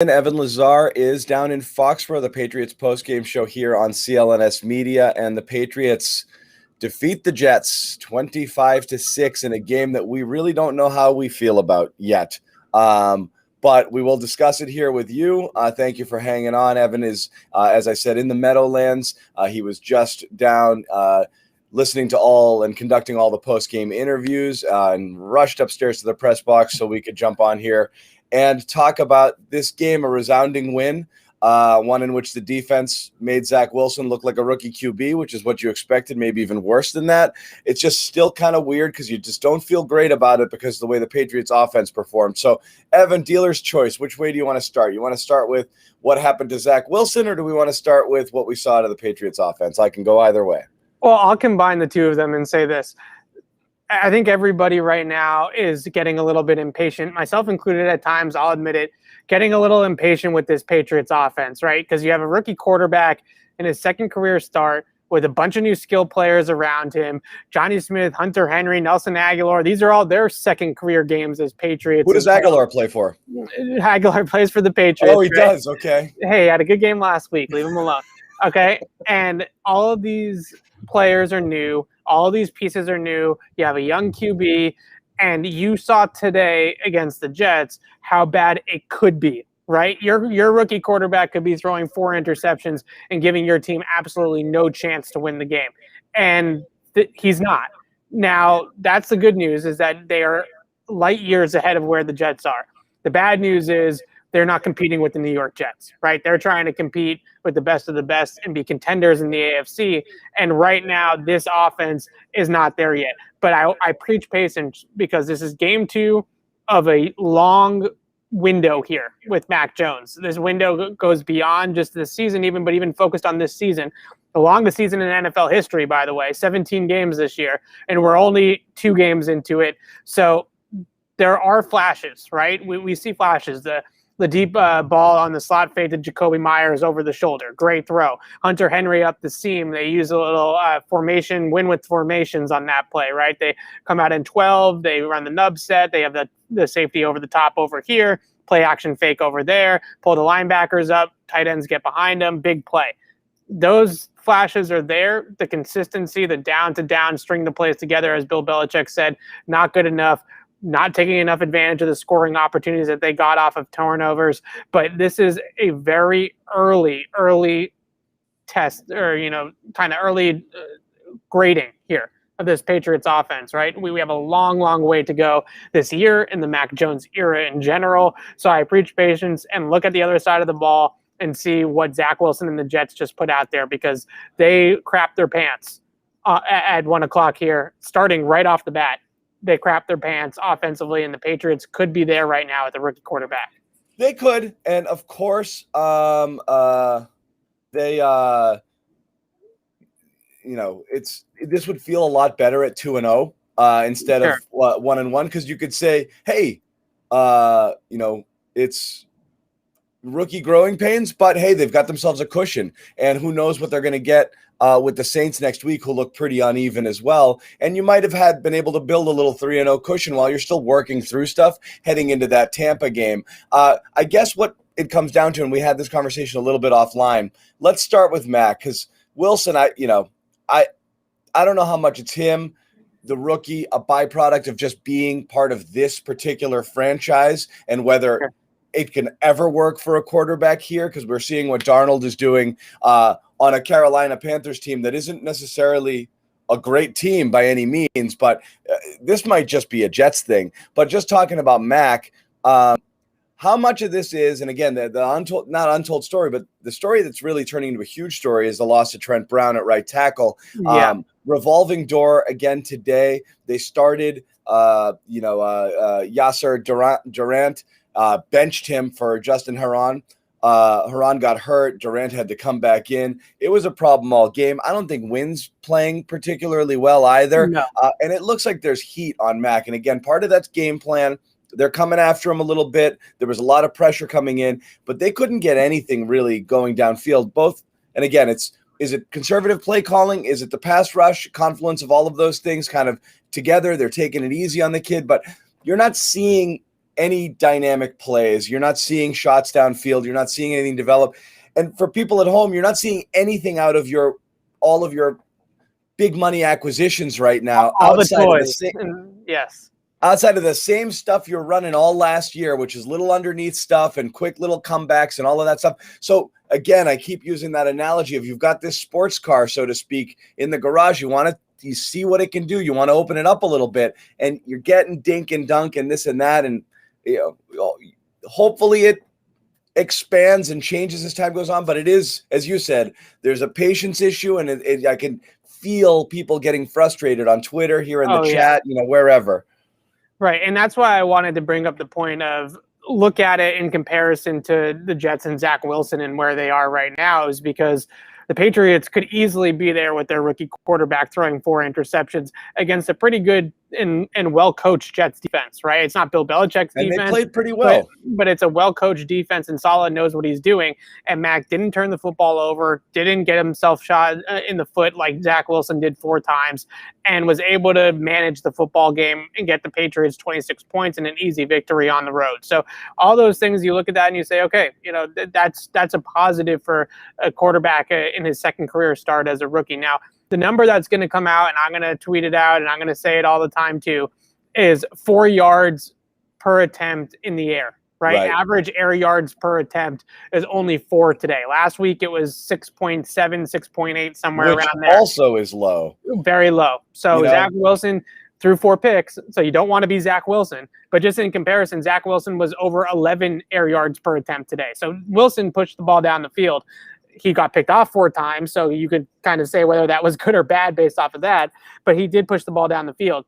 Evan Lazar is down in Foxborough, the Patriots postgame show here on CLNS Media, and the Patriots defeat the Jets 25-6 in a game that we really don't know how we feel about yet. But we will discuss it here with you. Thank you for hanging on. Evan is, as I said, in the Meadowlands. He was just down listening to all and conducting all the post-game interviews and rushed upstairs to the press box so we could jump on here and talk about this game, a resounding win, one in which the defense made Zach Wilson look like a rookie QB, which is what you expected, maybe even worse than that. It's just still kind of weird because you just don't feel great about it because of the way the Patriots offense performed. So, Evan, dealer's choice. Which way do you want to start? You want to start with what happened to Zach Wilson, or do we want to start with what we saw out of the Patriots offense? I can go either way. Well, I'll combine the two of them and say this. I think everybody right now is getting a little bit impatient, myself included at times, I'll admit it, getting a little impatient with this Patriots offense, right? Because you have a rookie quarterback in his second career start with a bunch of new skill players around him. Johnny Smith, Hunter Henry, Nelson Aguilar, these are all their second career games as Patriots. Who does Aguilar play for? Aguilar plays for the Patriots. Oh, he does, okay. Hey, had a good game last week, leave him alone. Okay, and all of these players are new. All of these pieces are new. You have a young QB, and you saw today against the Jets how bad it could be, right? Your rookie quarterback could be throwing 4 interceptions and giving your team absolutely no chance to win the game, and he's not. Now, that's the good news, is that they are light years ahead of where the Jets are. The bad news is they're not competing with the New York Jets, right? They're trying to compete with the best of the best and be contenders in the AFC. And right now, this offense is not there yet. But I preach patience because this is game 2 of a long window here with Mac Jones. This window goes beyond just this season, but even focused on this season. The longest season in NFL history, by the way, 17 games this year. And we're only 2 games into it. So there are flashes, right? We see flashes. The deep ball on the slot fade to Jacoby Myers over the shoulder. Great throw. Hunter Henry up the seam. They use a little formation, win with formations on that play, right? They come out in 12. They run the nub set. They have the safety over the top over here. Play action fake over there. Pull the linebackers up. Tight ends get behind them. Big play. Those flashes are there. The consistency, the down-to-down, string the plays together, as Bill Belichick said, not good enough. Not taking enough advantage of the scoring opportunities that they got off of turnovers. But this is a very early test, or, kind of early grading here of this Patriots offense, right? We have a long, long way to go this year in the Mac Jones era in general. So I preach patience and look at the other side of the ball and see what Zach Wilson and the Jets just put out there, because they crapped their pants at 1 o'clock here, starting right off the bat. They crap their pants offensively, and the Patriots could be there right now at the rookie quarterback. They could, and of course, this would feel a lot better at 2-0 instead of 1-1, because you could say, hey, it's rookie growing pains, but hey, they've got themselves a cushion, and who knows what they're going to get with the Saints next week, who look pretty uneven as well. And you might have been able to build a little 3-0 cushion while you're still working through stuff heading into that Tampa game. I guess what it comes down to, and we had this conversation a little bit offline. Let's start with Mac, because Wilson, I don't know how much it's him, the rookie, a byproduct of just being part of this particular franchise, and whether it can ever work for a quarterback here, because we're seeing what Darnold is doing on a Carolina Panthers team that isn't necessarily a great team by any means, but this might just be a Jets thing. But just talking about Mac, how much of this is, and again, the not untold story, but the story that's really turning into a huge story is the loss of Trent Brown at right tackle. Revolving door again today. They started, Yasser Durant, benched him for Justin Herron. Herron got hurt. Durant had to come back in. It was a problem all game. I don't think Wynn's playing particularly well either. No. And it looks like there's heat on Mac. And again, part of that's game plan. They're coming after him a little bit. There was a lot of pressure coming in, but they couldn't get anything really going downfield. Both, and again, is it conservative play calling? Is it the pass rush? Confluence of all of those things kind of together. They're taking it easy on the kid, but you're not seeing any dynamic plays. You're not seeing shots downfield. You're not seeing anything develop. And for people at home, you're not seeing anything out of all of your big money acquisitions right now. All the toys. Yes. Outside of the same stuff you're running all last year, which is little underneath stuff and quick little comebacks and all of that stuff. So again, I keep using that analogy of you've got this sports car, so to speak, in the garage. You see what it can do. You want to open it up a little bit, and you're getting dink and dunk and this and that. And hopefully it expands and changes as time goes on. But it is, as you said, there's a patience issue, and I can feel people getting frustrated on Twitter, here in the chat, wherever. Right, and that's why I wanted to bring up the point of look at it in comparison to the Jets and Zach Wilson and where they are right now, is because the Patriots could easily be there with their rookie quarterback throwing 4 interceptions against a pretty good and well-coached Jets defense, right? It's not Bill Belichick's defense. And they played pretty well. But it's a well-coached defense, and Saleh knows what he's doing. And Mac didn't turn the football over, didn't get himself shot in the foot like Zach Wilson did 4 times, and was able to manage the football game and get the Patriots 26 points and an easy victory on the road. So all those things, you look at that and you say, okay, that's a positive for a quarterback in his second career start as a rookie. Now, the number that's going to come out, and I'm going to tweet it out, and I'm going to say it all the time too, is 4 yards per attempt in the air, right? Average air yards per attempt is only 4 today. Last week it was 6.7, 6.8, somewhere around there. Which also is low. Very low. So Zach Wilson threw 4 picks, so you don't want to be Zach Wilson. But just in comparison, Zach Wilson was over 11 air yards per attempt today. So Wilson pushed the ball down the field. He got picked off 4 times, so you could kind of say whether that was good or bad based off of that. But he did push the ball down the field.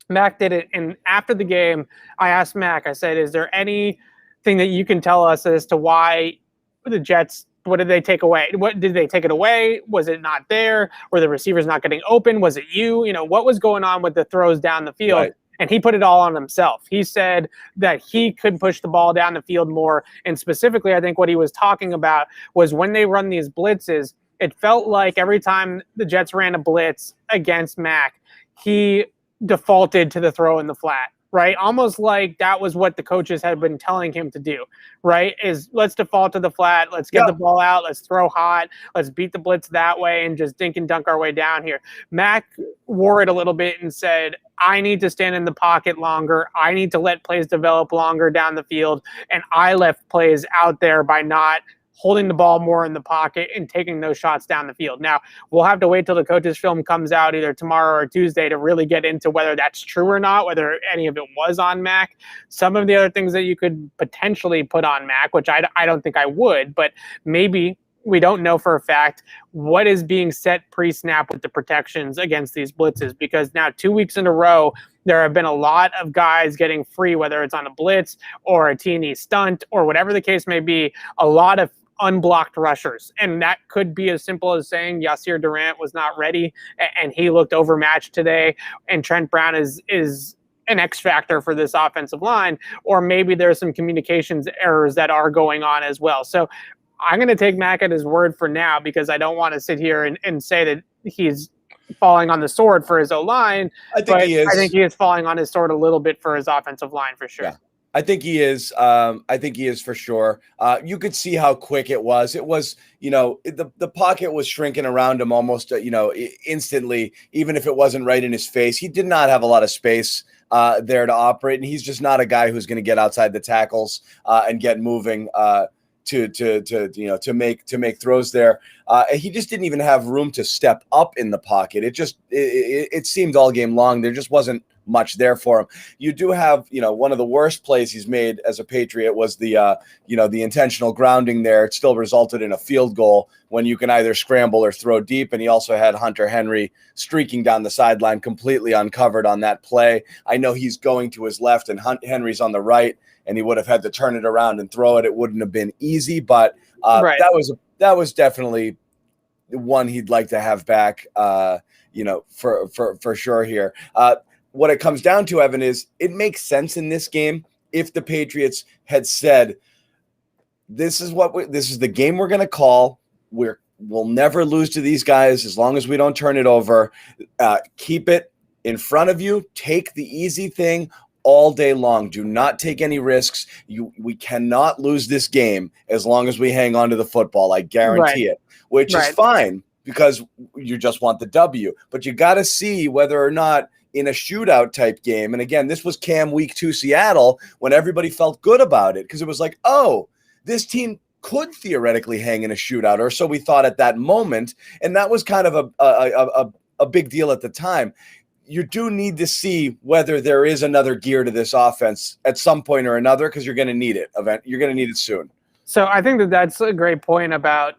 Mac did it, and after the game, I asked Mac, I said, is there anything that you can tell us as to why the Jets, what did they take away? What did they take it away? Was it not there? Were the receivers not getting open? Was it you? What was going on with the throws down the field? Right. And he put it all on himself. He said that he could push the ball down the field more. And specifically, I think what he was talking about was when they run these blitzes, it felt like every time the Jets ran a blitz against Mac, he defaulted to the throw in the flat, right? Almost like that was what the coaches had been telling him to do, right? Is let's default to the flat. Let's get the ball out. Let's throw hot. Let's beat the blitz that way and just dink and dunk our way down here. Mac wore it a little bit and said, I need to stand in the pocket longer. I need to let plays develop longer down the field. And I left plays out there by not holding the ball more in the pocket and taking those shots down the field. Now, we'll have to wait till the coach's film comes out either tomorrow or Tuesday to really get into whether that's true or not, whether any of it was on Mac. Some of the other things that you could potentially put on Mac, which I don't think I would, but maybe we don't know for a fact what is being set pre-snap with the protections against these blitzes, because now 2 weeks in a row, there have been a lot of guys getting free, whether it's on a blitz or a T&E stunt or whatever the case may be, a lot of unblocked rushers. And that could be as simple as saying Yasir Durant was not ready and he looked overmatched today, and Trent Brown is an X factor for this offensive line, or maybe there's some communications errors that are going on as well. So I'm going to take Mac at his word for now, because I don't want to sit here and say that he's falling on the sword for his O-line. I think he is. I think he is falling on his sword a little bit for his offensive line for sure. Yeah. I think he is. I think he is for sure. You could see how quick it was. It was, the pocket was shrinking around him almost, instantly, even if it wasn't right in his face. He did not have a lot of space there to operate, and he's just not a guy who's going to get outside the tackles and get moving to make throws there. He just didn't even have room to step up in the pocket. It seemed all game long there just wasn't much there for him. You do have, one of the worst plays he's made as a Patriot was the intentional grounding there. It still resulted in a field goal when you can either scramble or throw deep. And he also had Hunter Henry streaking down the sideline completely uncovered on that play. I know he's going to his left and Henry's on the right, and he would have had to turn it around and throw it. It wouldn't have been easy, but right. that was definitely one he'd like to have back, for sure here. What it comes down to, Evan, is it makes sense in this game if the Patriots had said, this is the game we're going to call. We'll never lose to these guys as long as we don't turn it over. Keep it in front of you. Take the easy thing. all day long. Do not take any risks. We cannot lose this game as long as we hang on to the football. I guarantee it, which is fine because you just want the W. But you got to see whether or not in a shootout type game. And again, this was Cam week 2 Seattle when everybody felt good about it because it was like, oh, this team could theoretically hang in a shootout, or so we thought at that moment. And that was kind of a big deal at the time. You do need to see whether there is another gear to this offense at some point or another, because you're going to need it. You're going to need it soon. So I think that's a great point about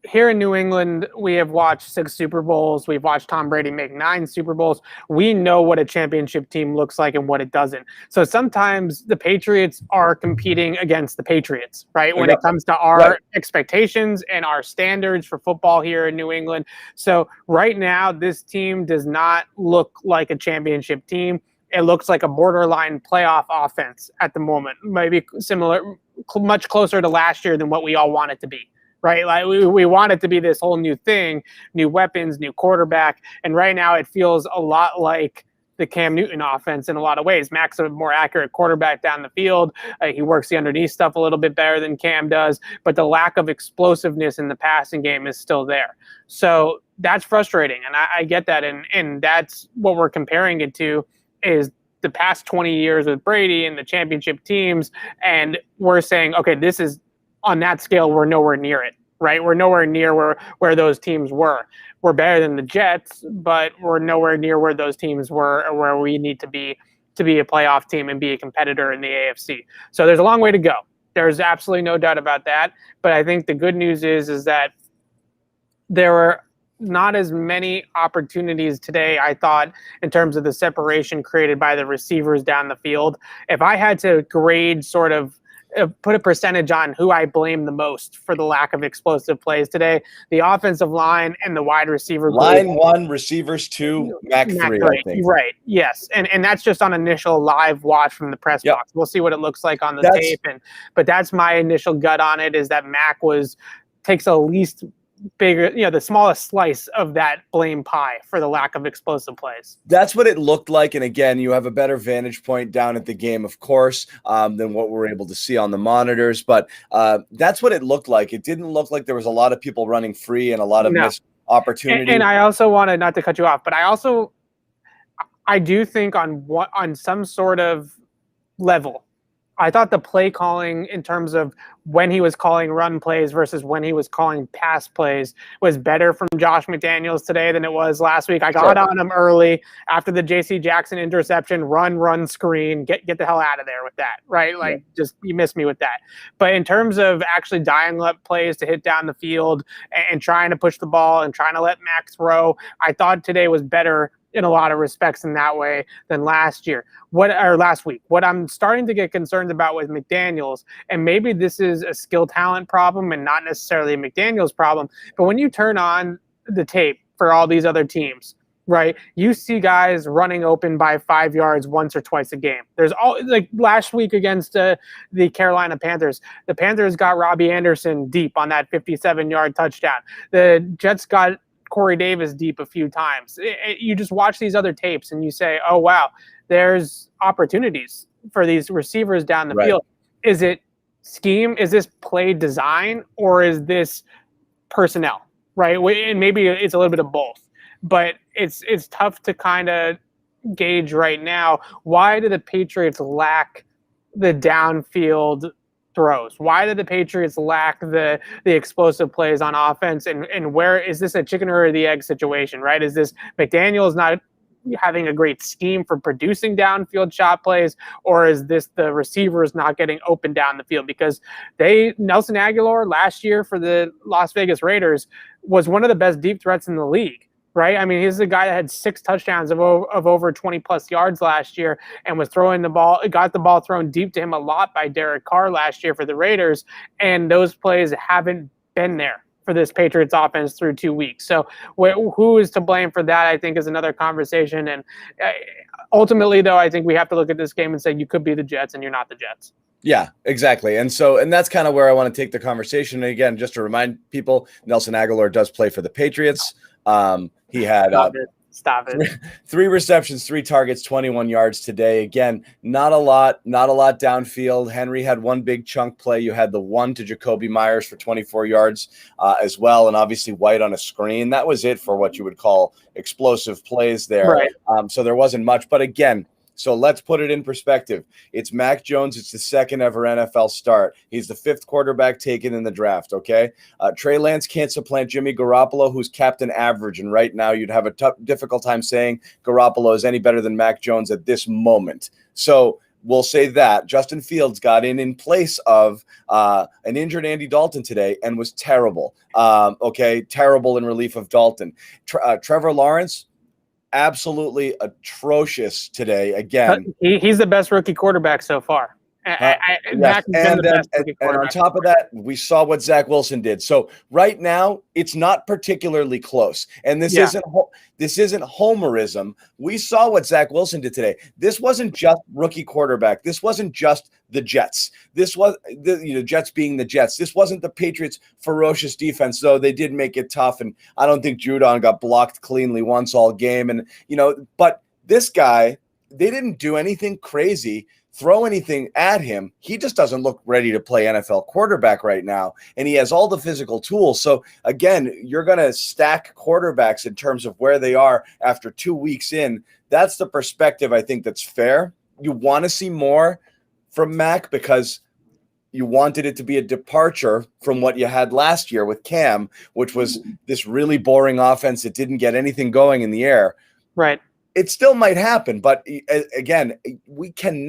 here in New England. We have watched 6 Super Bowls. We've watched Tom Brady make 9 Super Bowls. We know what a championship team looks like and what it doesn't. So sometimes the Patriots are competing against the Patriots, right? When it comes to our expectations and our standards for football here in New England. So right now, this team does not look like a championship team. It looks like a borderline playoff offense at the moment. Maybe similar, much closer to last year than what we all want it to be. Right, like we want it to be this whole new thing, new weapons, new quarterback, and right now it feels a lot like the Cam Newton offense in a lot of ways. Mac's a more accurate quarterback down the field. He works the underneath stuff a little bit better than Cam does, but the lack of explosiveness in the passing game is still there. So that's frustrating, and I get that, and that's what we're comparing it to is the past 20 years with Brady and the championship teams, and we're saying, okay, this is on that scale, we're nowhere near it, right? We're nowhere near where those teams were. We're better than the Jets, but we're nowhere near where those teams were or where we need to be a playoff team and be a competitor in the AFC. So there's a long way to go. There's absolutely no doubt about that. But I think the good news is that there were not as many opportunities today, I thought, in terms of the separation created by the receivers down the field. If I had to grade sort of put a percentage on who I blame the most for the lack of explosive plays today, the offensive line and the wide receiver group. Line 1, receivers 2, Mac 3, I think. Right, yes. And that's just on initial live watch from the press box. We'll see what it looks like on the tape. But that's my initial gut on it, is that Mac takes the least bigger, the smallest slice of that blame pie for the lack of explosive plays. That's what it looked like. And again, you have a better vantage point down at the game, of course, than what we're able to see on the monitors. But that's what it looked like. It didn't look like there was a lot of people running free and a lot of missed opportunities. And I also wanted, not to cut you off, but I do think on some sort of level, I thought the play calling in terms of when he was calling run plays versus when he was calling pass plays was better from Josh McDaniels today than it was last week. I got on him early after the J.C. Jackson interception, run, screen, get the hell out of there with that, right? Like, just you missed me with that. But in terms of actually dialing up plays to hit down the field and trying to push the ball and trying to let Mac throw, I thought today was better in a lot of respects in that way than last week. What I'm starting to get concerned about with McDaniels, and maybe this is a skill talent problem and not necessarily a McDaniels problem, but when you turn on the tape for all these other teams, right, you see guys running open by 5 yards once or twice a game. There's like last week against the Carolina Panthers. The Panthers got Robbie Anderson deep on that 57-yard touchdown. The Jets got Corey Davis deep a few times. You just watch these other tapes and you say, oh, wow, there's opportunities for these receivers down the field. Is it scheme? Is this play design? Or is this personnel? Right? And maybe it's a little bit of both. But it's tough to kind of gauge right now. Why do the Patriots lack the downfield throws? Why do the Patriots lack the explosive plays on offense? And where is this a chicken or the egg situation, right? Is this McDaniels not having a great scheme for producing downfield shot plays, or is this the receivers not getting open down the field? Because Nelson Aguilar last year for the Las Vegas Raiders was one of the best deep threats in the league. Right? I mean, he's the guy that had 6 touchdowns of over 20-plus yards last year and was throwing the ball, got the ball thrown deep to him a lot by Derek Carr last year for the Raiders, and those plays haven't been there for this Patriots offense through 2 weeks. So who is to blame for that, I think, is another conversation. And ultimately, though, I think we have to look at this game and say you could be the Jets and you're not the Jets. Yeah, exactly. And that's kind of where I want to take the conversation. And again, just to remind people, Nelson Aguilar does play for the Patriots. He had Stop it. Three receptions, 3 targets, 21 yards today. Again, not a lot downfield. Henry had one big chunk play. You had the one to Jacoby Myers for 24 yards as well, and obviously White on a screen. That was it for what you would call explosive plays there. Right. So there wasn't much. But again, so let's put it in perspective. It's Mac Jones. It's the second ever NFL start. He's the 5th quarterback taken in the draft, okay? Trey Lance can't supplant Jimmy Garoppolo, who's captain average, and right now you'd have a difficult time saying Garoppolo is any better than Mac Jones at this moment. So we'll say that. Justin Fields got in place of an injured Andy Dalton today and was terrible. Terrible in relief of Dalton. Trevor Lawrence, absolutely atrocious today. Again, he's the best rookie quarterback so far. Yes. And on top of that, we saw what Zach Wilson did. So right now, it's not particularly close. And this isn't homerism. We saw what Zach Wilson did today. This wasn't just rookie quarterback. This wasn't just the Jets. This was the Jets being the Jets. This wasn't the Patriots' ferocious defense, though they did make it tough. And I don't think Judon got blocked cleanly once all game. And but this guy, they didn't do anything crazy, throw anything at him. He just doesn't look ready to play NFL quarterback right now, and he has all the physical tools. So again, you're going to stack quarterbacks in terms of where they are after 2 weeks in. That's the perspective I think that's fair. You want to see more from Mac because you wanted it to be a departure from what you had last year with Cam, which was this really boring offense that didn't get anything going in the air. Right. It still might happen, but again, we can't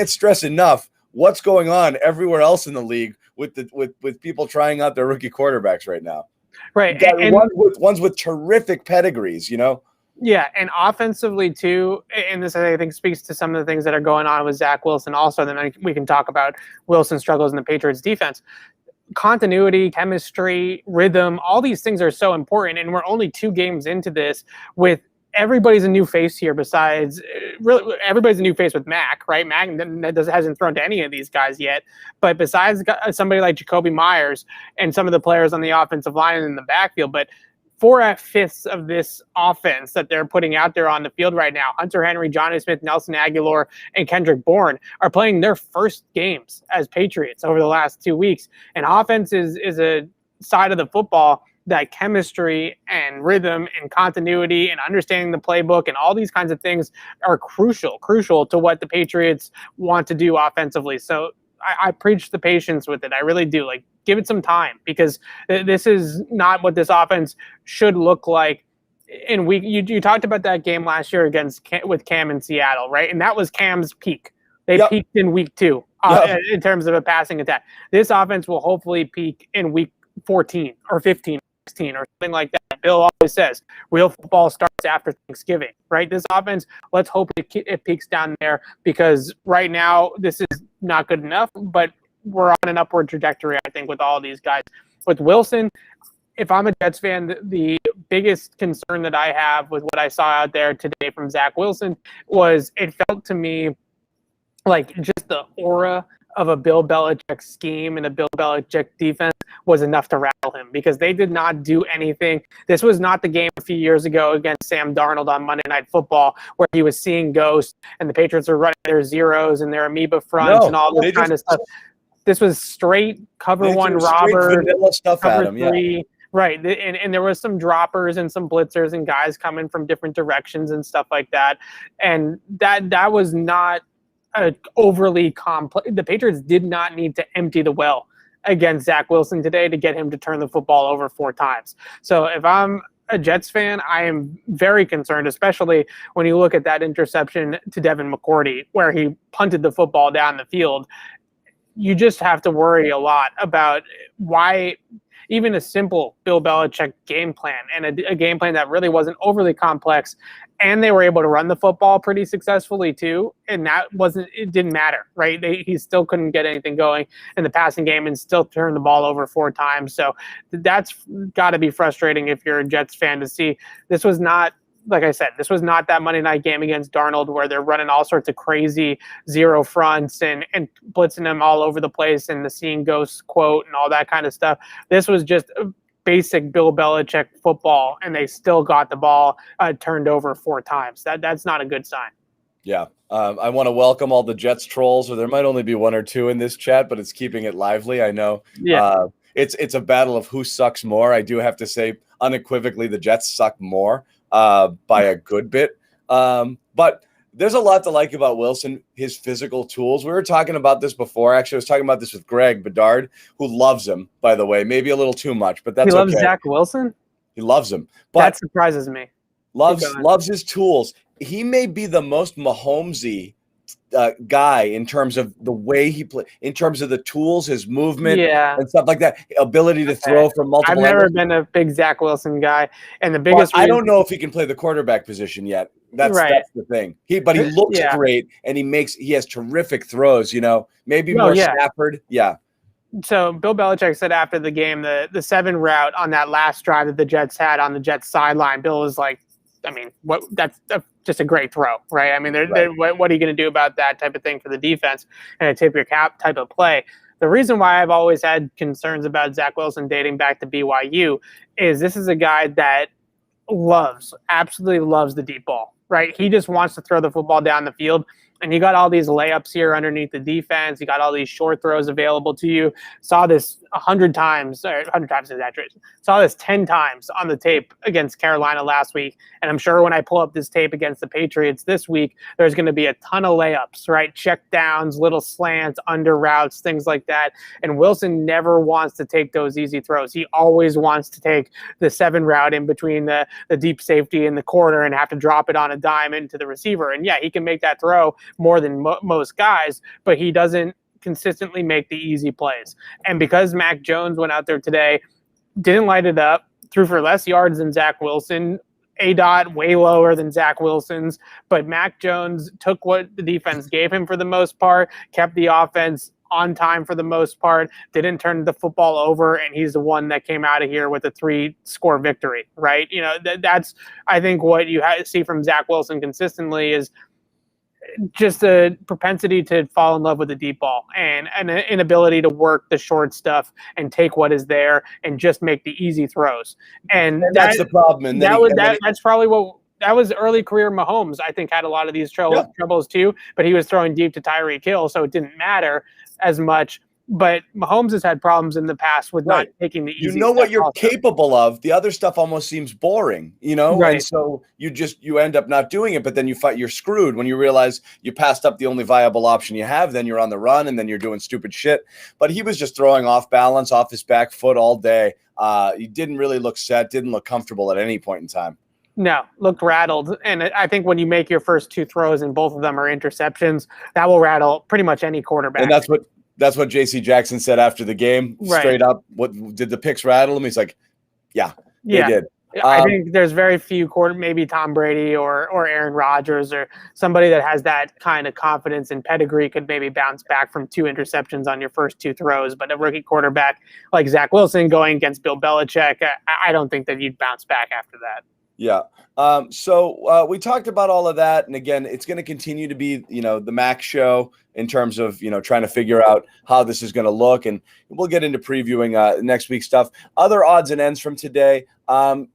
stress enough what's going on everywhere else in the league with people trying out their rookie quarterbacks right now. Right, and ones with terrific pedigrees, Yeah, and offensively too, and this I think speaks to some of the things that are going on with Zach Wilson. Also, then we can talk about Wilson's struggles in the Patriots defense. Continuity, chemistry, rhythm, all these things are so important, and we're only 2 games into this with. Everybody's a new face here besides really everybody's a new face with Mac, right? Mac hasn't thrown to any of these guys yet. But besides somebody like Jacoby Myers and some of the players on the offensive line and in the backfield, but 4/5 of this offense that they're putting out there on the field right now, Hunter Henry, Johnny Smith, Nelson Aguilar, and Kendrick Bourne are playing their first games as Patriots over the last 2 weeks. And offense is a side of the football that chemistry and rhythm and continuity and understanding the playbook and all these kinds of things are crucial to what the Patriots want to do offensively. So I preach the patience with it. I really do. Like, give it some time because this is not what this offense should look like. And you talked about that game last year with Cam in Seattle, right? And that was Cam's peak. They peaked in week 2 in terms of a passing attack. This offense will hopefully peak in week 14 or 15. 16 or something like that. Bill always says real football starts after Thanksgiving, right? This offense, let's hope it peaks down there because right now this is not good enough, but we're on an upward trajectory, I think, with all these guys. With Wilson, if I'm a Jets fan, the biggest concern that I have with what I saw out there today from Zach Wilson was it felt to me like just the aura of a Bill Belichick scheme and a Bill Belichick defense was enough to rattle him because they did not do anything. This was not the game a few years ago against Sam Darnold on Monday Night Football where he was seeing ghosts and the Patriots were running their zeros and their amoeba fronts and all this kind of stuff. This was straight cover one robber, stuff cover at him, 3. Yeah. Right, and there was some droppers and some blitzers and guys coming from different directions and stuff like that. And that was not overly complex. The Patriots did not need to empty the well against Zach Wilson today to get him to turn the football over 4 times. So if I'm a Jets fan, I am very concerned, especially when you look at that interception to Devin McCourty where he punted the football down the field. You just have to worry a lot about why even a simple Bill Belichick game plan and a game plan that really wasn't overly complex. And they were able to run the football pretty successfully too. And it didn't matter, right? He still couldn't get anything going in the passing game and still turn the ball over 4 times. So that's got to be frustrating if you're a Jets fan to see. This was not, like I said, this was not that Monday night game against Darnold where they're running all sorts of crazy zero fronts and blitzing them all over the place and the seeing ghosts quote and all that kind of stuff. This was just basic Bill Belichick football, and they still got the ball turned over 4 times. That's not a good sign. Yeah. I want to welcome all the Jets trolls, or there might only be 1 or 2 in this chat, but it's keeping it lively. I know. Yeah. It's a battle of who sucks more. I do have to say unequivocally the Jets suck more by a good bit. But there's a lot to like about Wilson, his physical tools. We were talking about this before. Actually, I was talking about this with Greg Bedard, who loves him, by the way. Maybe a little too much, but that's okay. He loves Zach Wilson? He loves him. But that surprises me. Loves his tools. He may be the most Mahomesy guy in terms of the way he plays, in terms of the tools, his movement, and stuff like that. Ability to throw from multiple. I've never been a big Zach Wilson guy, and the biggest. I don't know if he can play the quarterback position yet. That's the thing. But he looks great, and he has terrific throws. Maybe more Stafford. Yeah. So Bill Belichick said after the game, the 7 route on that last drive that the Jets had on the Jets sideline, Bill was like, I mean, that's just a great throw, right? I mean, what are you going to do about that type of thing for the defense and a tip your cap type of play? The reason why I've always had concerns about Zach Wilson dating back to BYU is this is a guy that absolutely loves the deep ball, right? He just wants to throw the football down the field. And you got all these layups here underneath the defense. You got all these short throws available to you. Saw this 100 times, or 100 times is exaggeration. Saw this 10 times on the tape against Carolina last week. And I'm sure when I pull up this tape against the Patriots this week, there's going to be a ton of layups, right? Check downs, little slants, under routes, things like that. And Wilson never wants to take those easy throws. He always wants to take the 7 route in between the deep safety and the corner and have to drop it on a dime into the receiver. And yeah, he can make that throw more than most guys, but he doesn't consistently make the easy plays. And because Mac Jones went out there today, didn't light it up, threw for less yards than Zach Wilson, ADOT way lower than Zach Wilson's, but Mac Jones took what the defense gave him for the most part, kept the offense on time for the most part, didn't turn the football over, and he's the one that came out of here with a 3-score victory, right? That's, I think, what you see from Zach Wilson consistently is just a propensity to fall in love with the deep ball and an inability to work the short stuff and take what is there and just make the easy throws. And that's the problem. And that's probably what that was early career Mahomes, I think, had a lot of these troubles too, but he was throwing deep to Tyreek Hill, so it didn't matter as much. But Mahomes has had problems in the past with not taking the easy stuff. What you're capable of. The other stuff almost seems boring, Right. And so you end up not doing it, but then you're screwed when you realize you passed up the only viable option you have. Then you're on the run, and then you're doing stupid shit. But he was just throwing off balance, off his back foot all day. He didn't really look set, didn't look comfortable at any point in time. No, looked rattled. And I think when you make your first 2 throws and both of them are interceptions, that will rattle pretty much any quarterback. And that's what J.C. Jackson said after the game, straight up. What did the picks rattle him? He's like, yeah, they did. I think there's very few maybe Tom Brady or Aaron Rodgers or somebody that has that kind of confidence and pedigree could maybe bounce back from 2 interceptions on your first 2 throws. But a rookie quarterback like Zach Wilson going against Bill Belichick, I don't think that you'd bounce back after that. Yeah. So we talked about all of that. And again, it's going to continue to be, the Mac show in terms of, trying to figure out how this is going to look. And we'll get into previewing next week's stuff. Other odds and ends from today. Again,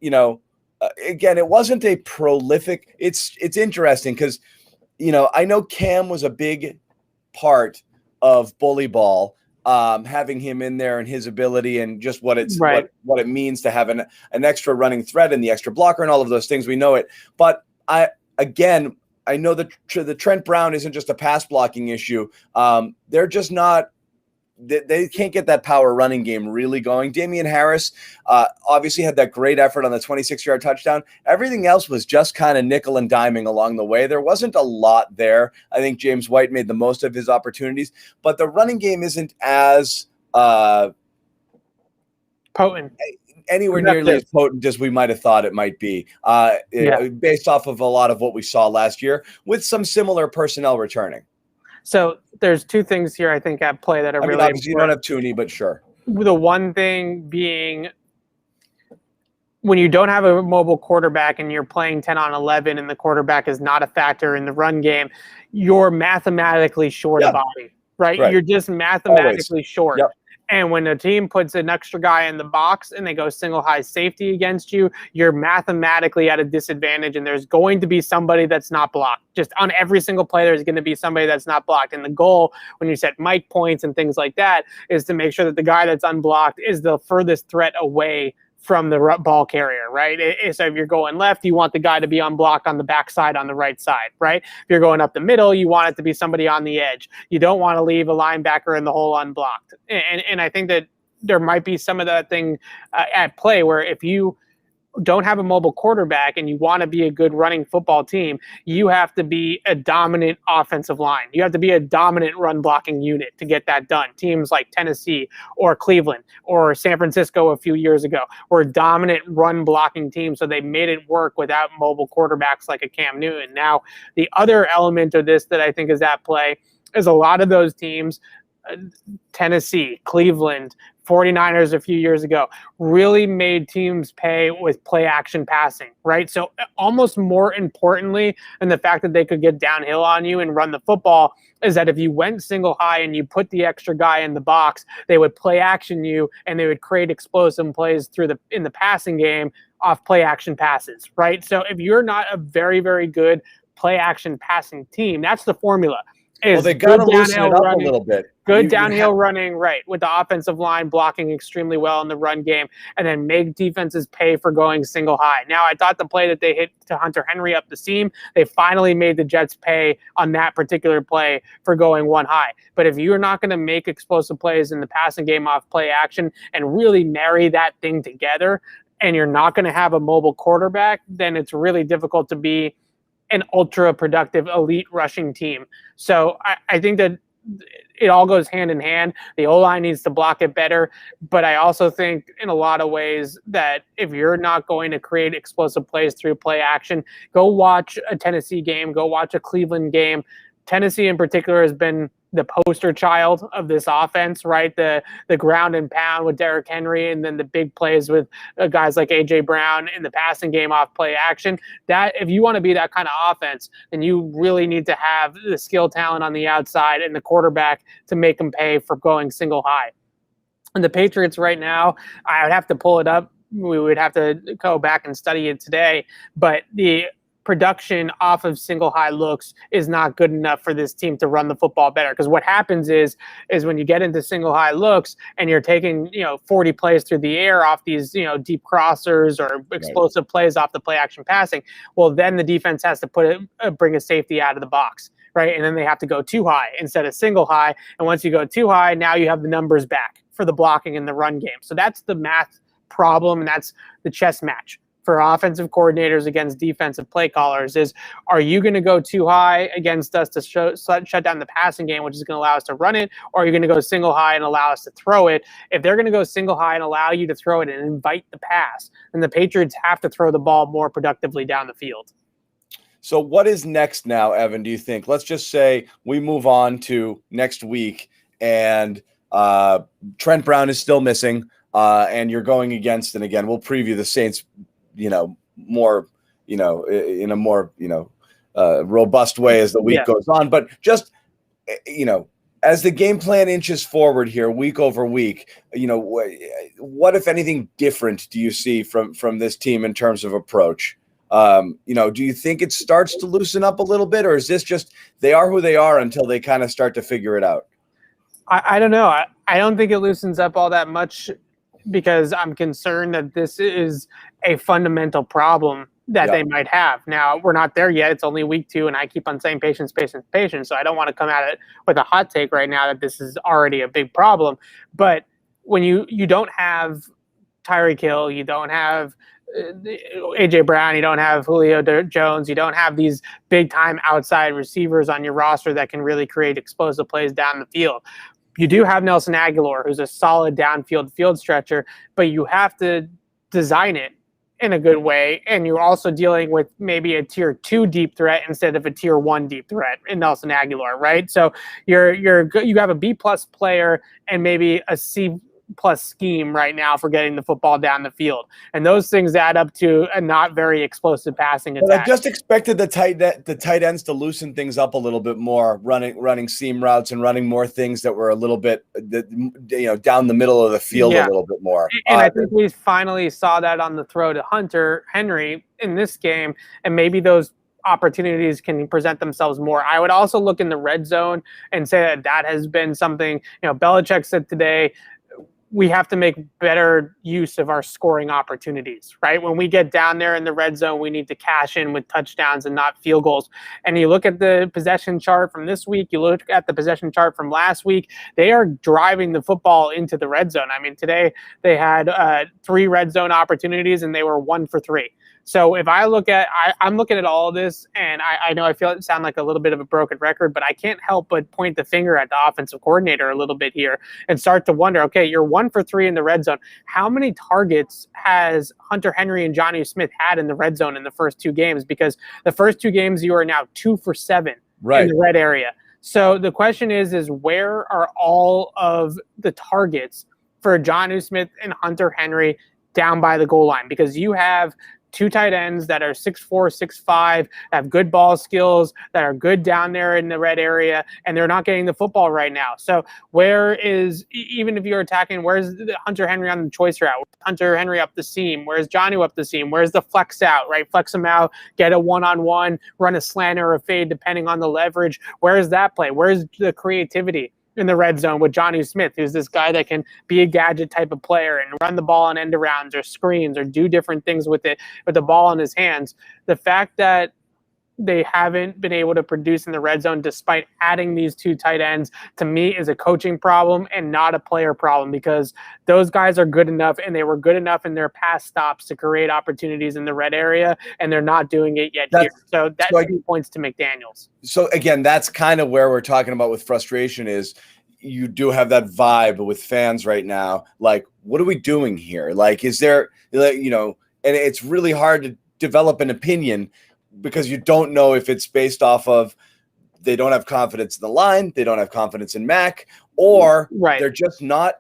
it wasn't a prolific. It's interesting because, I know Cam was a big part of bully ball. Having him in there and his ability and just what it means to have an extra running threat and the extra blocker and all of those things, we know it. But I know that the Trent Brown isn't just a pass blocking issue. They're just not. They can't get that power running game really going. Damian Harris obviously had that great effort on the 26-yard touchdown. Everything else was just kind of nickel and diming along the way. There wasn't a lot there. I think James White made the most of his opportunities, but the running game isn't as potent. Anywhere nearly as potent as we might have thought it might be, based off of a lot of what we saw last year with some similar personnel returning. So there's 2 things here I think at play that are really obviously important. You don't have Tooney, but sure. The one thing being when you don't have a mobile quarterback and you're playing 10 on 11 and the quarterback is not a factor in the run game, you're mathematically short a body, right? You're just mathematically short. Yep. And when a team puts an extra guy in the box and they go single high safety against you, you're mathematically at a disadvantage, and there's going to be somebody that's not blocked. Just on every single play, there's going to be somebody that's not blocked. And the goal when you set mic points and things like that is to make sure that the guy that's unblocked is the furthest threat away from the ball carrier, right? So if you're going left, you want the guy to be unblocked on the backside on the right side, right? If you're going up the middle, you want it to be somebody on the edge. You don't want to leave a linebacker in the hole unblocked. And I think that there might be some of that thing at play where if you don't have a mobile quarterback and you want to be a good running football team, you have to be a dominant offensive line. You have to be a dominant run blocking unit to get that done. Teams like Tennessee or Cleveland or San Francisco a few years ago were dominant run blocking teams, so they made it work without mobile quarterbacks like a Cam Newton. Now, the other element of this that I think is at play is a lot of those teams, Tennessee, Cleveland, 49ers a few years ago, really made teams pay with play action passing, right? So almost more importantly than the fact that they could get downhill on you and run the football is that if you went single high and you put the extra guy in the box, they would play action you and they would create explosive plays in the passing game off play action passes, right? So if you're not a very, very good play action passing team, that's the formula. Well, they got to loosen it up a little bit. Good downhill running, right, with the offensive line blocking extremely well in the run game, and then make defenses pay for going single high. Now, I thought the play that they hit to Hunter Henry up the seam, they finally made the Jets pay on that particular play for going one high. But if you're not going to make explosive plays in the passing game off play action and really marry that thing together, and you're not going to have a mobile quarterback, then it's really difficult to be an ultra productive elite rushing team. So I think that it all goes hand in hand. The O-line needs to block it better. But I also think in a lot of ways that if you're not going to create explosive plays through play action, go watch a Tennessee game, go watch a Cleveland game. Tennessee in particular has been the poster child of this offense, right? The ground and pound with Derrick Henry, and then the big plays with guys like A.J. Brown in the passing game off play action. That if you want to be that kind of offense, then you really need to have the skill talent on the outside and the quarterback to make them pay for going single high. And the Patriots right now, I would have to pull it up. We would have to go back and study it today, but the production off of single high looks is not good enough for this team to run the football better. Because what happens is when you get into single high looks and you're taking 40 plays through the air off these deep crossers or explosive plays off the play action passing, well then the defense has to bring a safety out of the box, right? And then they have to go too high instead of single high. And once you go too high, now you have the numbers back for the blocking in the run game. So that's the math problem, and that's the chess match for offensive coordinators against defensive play callers is, are you going to go too high against us to shut down the passing game, which is going to allow us to run it, or are you going to go single high and allow us to throw it? If they're going to go single high and allow you to throw it and invite the pass, then the Patriots have to throw the ball more productively down the field. So what is next now, Evan, do you think? Let's just say we move on to next week and Trent Brown is still missing and you're going against, and again, we'll preview the Saints more, in a more, robust way as the week goes on. But just, as the game plan inches forward here, week over week, what, if anything, different do you see from this team in terms of approach? Do you think it starts to loosen up a little bit, or is this just they are who they are until they kind of start to figure it out? I don't know. I don't think it loosens up all that much, because I'm concerned that this is a fundamental problem that they might have. Now, we're not there yet. It's only week 2, and I keep on saying patience, patience, patience. So I don't want to come at it with a hot take right now that this is already a big problem. But when you don't have Tyreek Hill, you don't have A.J. Brown, you don't have Julio Jones, you don't have these big-time outside receivers on your roster that can really create explosive plays down the field. You do have Nelson Aguilar, who's a solid downfield field stretcher, but you have to design it in a good way. And you're also dealing with maybe a tier 2 deep threat instead of a tier 1 deep threat in Nelson Aguilar, right? So you have a B+ player and maybe a C+ plus scheme right now for getting the football down the field. And those things add up to a not very explosive passing attack. But I just expected the tight ends to loosen things up a little bit more, running seam routes and running more things that were a little bit, down the middle of the field a little bit more. And I think we finally saw that on the throw to Hunter Henry in this game, and maybe those opportunities can present themselves more. I would also look in the red zone and say that has been something, Belichick said today, we have to make better use of our scoring opportunities, right? When we get down there in the red zone, we need to cash in with touchdowns and not field goals. And you look at the possession chart from this week, you look at the possession chart from last week, they are driving the football into the red zone. I mean, today they had 3 red zone opportunities and they were 1 for 3. So if I look at, I'm looking at all of this, and I know I feel it sound like a little bit of a broken record, but I can't help but point the finger at the offensive coordinator a little bit here and start to wonder, okay, you're 1 for 3 in the red zone. How many targets has Hunter Henry and Johnny Smith had in the red zone in the first 2 games? Because the first 2 games, you are now 2 for 7 in the red area. So the question is where are all of the targets for Johnny Smith and Hunter Henry down by the goal line? Because you have 2 tight ends that are 6'4", 6'5", have good ball skills, that are good down there in the red area, and they're not getting the football right now. So where is, even if you're attacking, where's Hunter Henry on the choice route? Hunter Henry up the seam? Where's Johnny up the seam? Where's the flex out, right? Flex him out, get a one-on-one, run a slant or a fade depending on the leverage. Where's that play? Where's the creativity in the red zone with Johnny Smith, who's this guy that can be a gadget type of player and run the ball on end arounds or screens or do different things with it, with the ball in his hands? The fact that they haven't been able to produce in the red zone despite adding these 2 tight ends, to me, is a coaching problem and not a player problem, because those guys are good enough, and they were good enough in their pass stops to create opportunities in the red area, and they're not doing it yet here. So that points to McDaniels. So again, that's kind of where we're talking about with frustration is you do have that vibe with fans right now. Like, what are we doing here? Like, is there, and it's really hard to develop an opinion because you don't know if it's based off of they don't have confidence in the line, they don't have confidence in Mac, or they're just not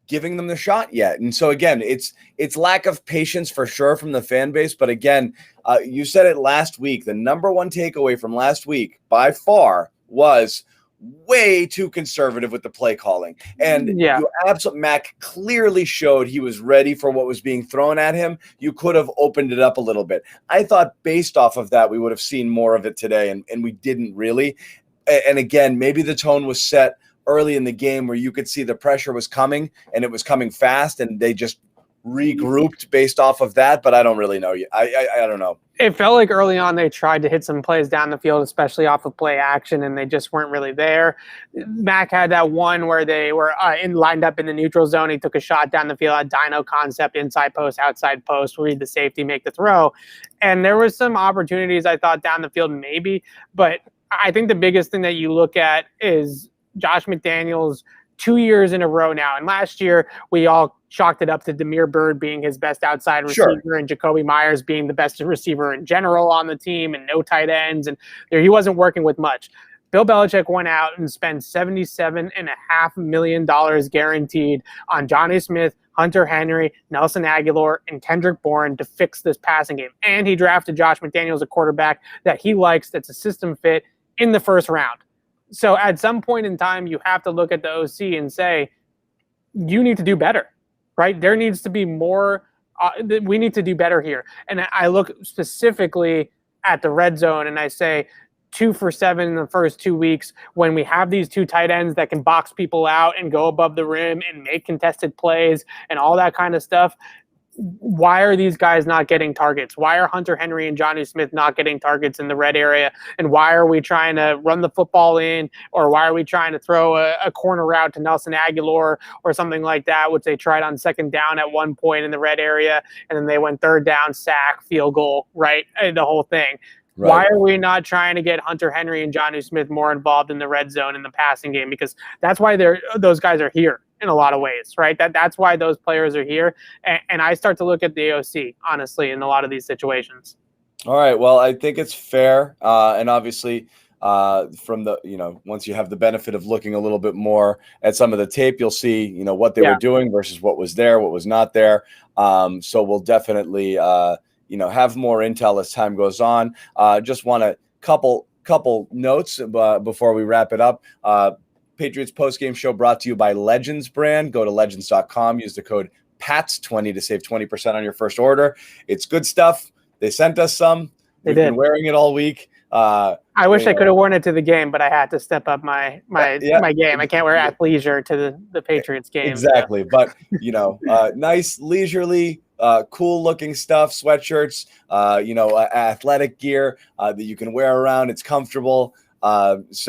giving them the shot yet. And so again, it's lack of patience for sure from the fan base. But again, you said it last week, the number one takeaway from last week by far was way too conservative with the play calling. And Mac clearly showed he was ready for what was being thrown at him. You could have opened it up a little bit. I thought based off of that, we would have seen more of it today, and we didn't really. And again, maybe the tone was set early in the game where you could see the pressure was coming and it was coming fast, and they just regrouped based off of that, but I don't really know yet. I don't know. It felt like early on they tried to hit some plays down the field, especially off of play action, and they just weren't really there. Mac had that one where they were lined up in the neutral zone. He took a shot down the field at Dino concept, inside post, outside post, read the safety, make the throw. And there was some opportunities, I thought, down the field maybe, but I think the biggest thing that you look at is Josh McDaniels 2 years in a row now. And last year, we all chalked it up to Damiere Byrd being his best outside receiver and Jacoby Myers being the best receiver in general on the team, and no tight ends. And he wasn't working with much. Bill Belichick went out and spent $77.5 million guaranteed on Johnny Smith, Hunter Henry, Nelson Aguilar, and Kendrick Bourne to fix this passing game. And he drafted Josh McDaniels, a quarterback that he likes, that's a system fit, in the first round. So at some point in time, you have to look at the OC and say, you need to do better, right? There needs to be more. We need to do better here. And I look specifically at the red zone and I say 2 for 7 in the first 2 weeks when we have these 2 tight ends that can box people out and go above the rim and make contested plays and all that kind of stuff. Why are these guys not getting targets? Why are Hunter Henry and Johnny Smith not getting targets in the red area? And why are we trying to run the football in, or why are we trying to throw a corner route to Nelson Aguilar or something like that, which they tried on second down at one point in the red area, and then they went third down, sack, field goal, right? The whole thing. Right. Why are we not trying to get Hunter Henry and Johnny Smith more involved in the red zone in the passing game? Because that's why those guys are here in a lot of ways, right? That's why those players are here. And I start to look at the AOC, honestly, in a lot of these situations. All right. Well, I think it's fair. And obviously, from the, once you have the benefit of looking a little bit more at some of the tape, you'll see, what they were doing versus what was there, what was not there. So we'll definitely, have more intel as time goes on. Just want a couple notes before we wrap it up. Patriots postgame show brought to you by Legends brand. Go to legends.com, use the code PATS20 to save 20% on your first order. It's good stuff. They sent us some. We've been wearing it all week. I wish I could have worn it to the game, but I had to step up my game. I can't wear athleisure to the Patriots game. Exactly. So. But, nice, leisurely, cool looking stuff, sweatshirts, athletic gear that you can wear around. It's comfortable. It's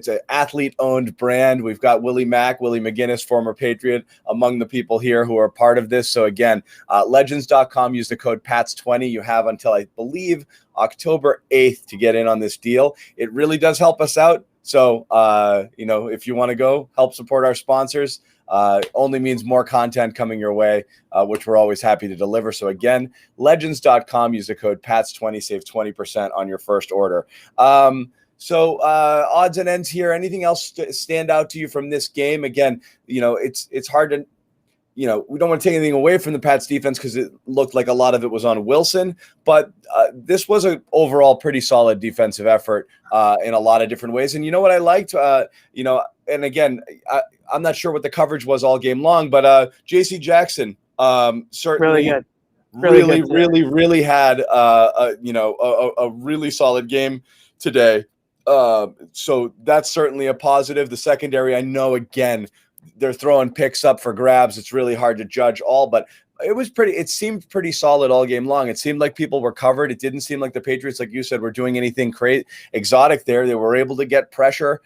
an athlete-owned brand. We've got Willie McGinnis, former Patriot, among the people here who are part of this. So again, legends.com, use the code PATS20. You have until, I believe, October 8th to get in on this deal. It really does help us out. So, if you want to go help support our sponsors, only means more content coming your way, which we're always happy to deliver. So again, legends.com, use the code PATS20, save 20% on your first order. Odds and ends here. Anything else stand out to you from this game? Again, it's hard to, we don't want to take anything away from the Pats defense because it looked like a lot of it was on Wilson, but this was an overall pretty solid defensive effort in a lot of different ways. And you know what I liked, and again, I'm not sure what the coverage was all game long, but J.C. Jackson certainly really had a really solid game today. So that's certainly a positive. The secondary, I know, again, they're throwing picks up for grabs. It's really hard to judge all, but it seemed pretty solid all game long. It seemed like people were covered. It didn't seem like the Patriots, like you said, were doing anything exotic there. They were able to get pressure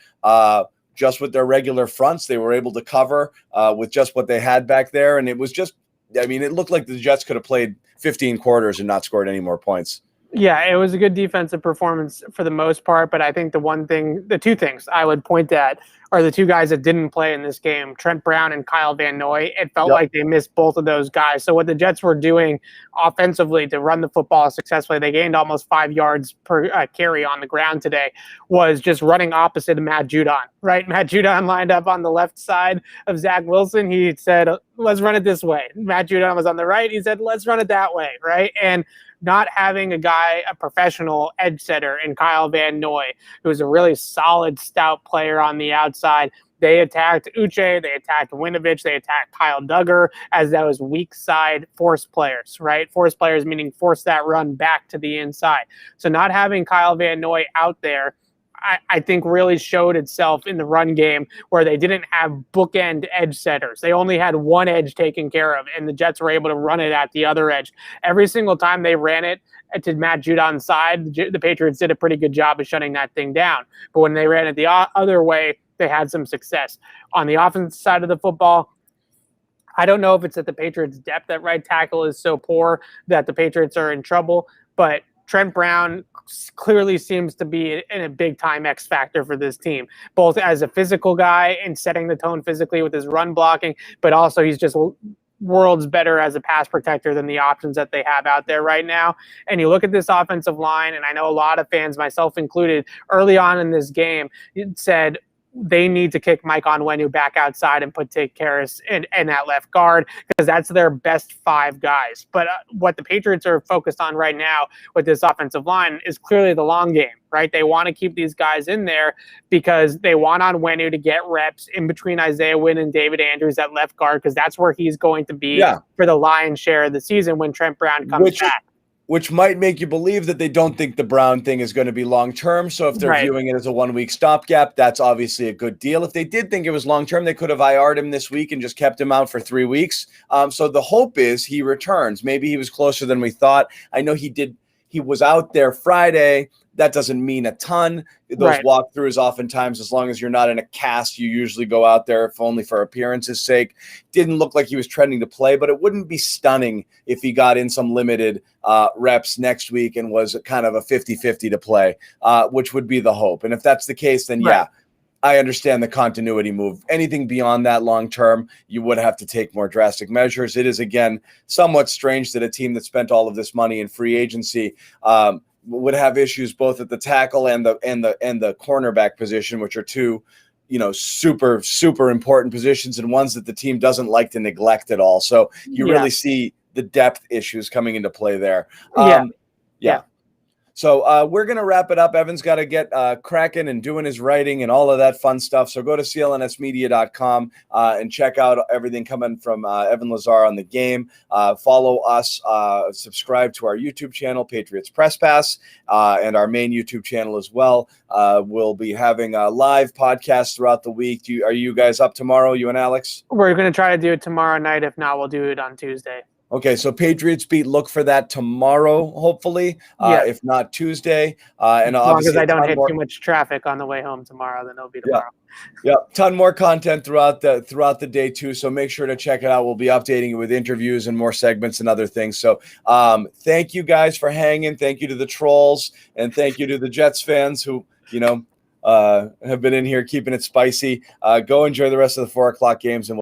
just with their regular fronts. They were able to cover with just what they had back there. And it was just, it looked like the Jets could have played 15 quarters and not scored any more points. Yeah, it was a good defensive performance for the most part, but I think the two things I would point at are the two guys that didn't play in this game, Trent Brown and Kyle Van Noy. It felt like they missed both of those guys. So what the Jets were doing offensively to run the football successfully, they gained almost 5 yards per carry on the ground today, was just running opposite of Matt Judon, right? Matt Judon lined up on the left side of Zach Wilson. He said, let's run it this way. Matt Judon was on the right. He said, let's run it that way, right? And not having a professional edge setter in Kyle Van Noy, who's a really solid, stout player on the outside. They attacked Uche, they attacked Winovich, they attacked Kyle Duggar as those weak side force players, right? Force players meaning force that run back to the inside. So not having Kyle Van Noy out there, I think really showed itself in the run game where they didn't have bookend edge setters. They only had one edge taken care of, and the Jets were able to run it at the other edge. Every single time they ran it to Matt Judon's side, the Patriots did a pretty good job of shutting that thing down. But when they ran it the other way, they had some success. On the offensive side of the football, I don't know if it's that the Patriots' depth at right tackle is so poor that the Patriots are in trouble, but Trent Brown clearly seems to be in a big-time X factor for this team, both as a physical guy and setting the tone physically with his run blocking, but also he's just worlds better as a pass protector than the options that they have out there right now. And you look at this offensive line, and I know a lot of fans, myself included, early on in this game said they need to kick Mike Onwenu back outside and put Tate Karras in that left guard because that's their best 5 guys. But what the Patriots are focused on right now with this offensive line is clearly the long game, right? They want to keep these guys in there because they want Onwenu to get reps in between Isaiah Wynn and David Andrews at left guard because that's where he's going to be for the lion's share of the season when Trent Brown comes back. Which might make you believe that they don't think the Brown thing is going to be long-term. So if they're viewing it as a 1-week stopgap, that's obviously a good deal. If they did think it was long-term, they could have IR'd him this week and just kept him out for 3 weeks. So the hope is he returns. Maybe he was closer than we thought. I know he was out there Friday. That doesn't mean a ton. Those walkthroughs, oftentimes, as long as you're not in a cast, you usually go out there if only for appearance's sake. Didn't look like he was trending to play, but it wouldn't be stunning if he got in some limited reps next week and was kind of a 50-50 to play, which would be the hope. And if that's the case, then I understand the continuity move. Anything beyond that long-term, you would have to take more drastic measures. It is, again, somewhat strange that a team that spent all of this money in free agency would have issues both at the tackle and the cornerback position, which are two, super, super important positions and ones that the team doesn't like to neglect at all. So you really see the depth issues coming into play there. Yeah. So we're going to wrap it up. Evan's got to get cracking and doing his writing and all of that fun stuff. So go to clnsmedia.com and check out everything coming from Evan Lazar on the game. Follow us, subscribe to our YouTube channel, Patriots Press Pass, and our main YouTube channel as well. We'll be having live podcasts throughout the week. Are you guys up tomorrow, you and Alex? We're going to try to do it tomorrow night. If not, we'll do it on Tuesday. Okay, so Patriots Beat, look for that tomorrow, hopefully, if not Tuesday. And as long as I don't hit too much traffic on the way home tomorrow, then it'll be tomorrow. Yeah, ton more content throughout the day too. So make sure to check it out. We'll be updating it with interviews and more segments and other things. So thank you guys for hanging. Thank you to the trolls, and thank you to the Jets fans who have been in here keeping it spicy. Go enjoy the rest of the 4 o'clock games, and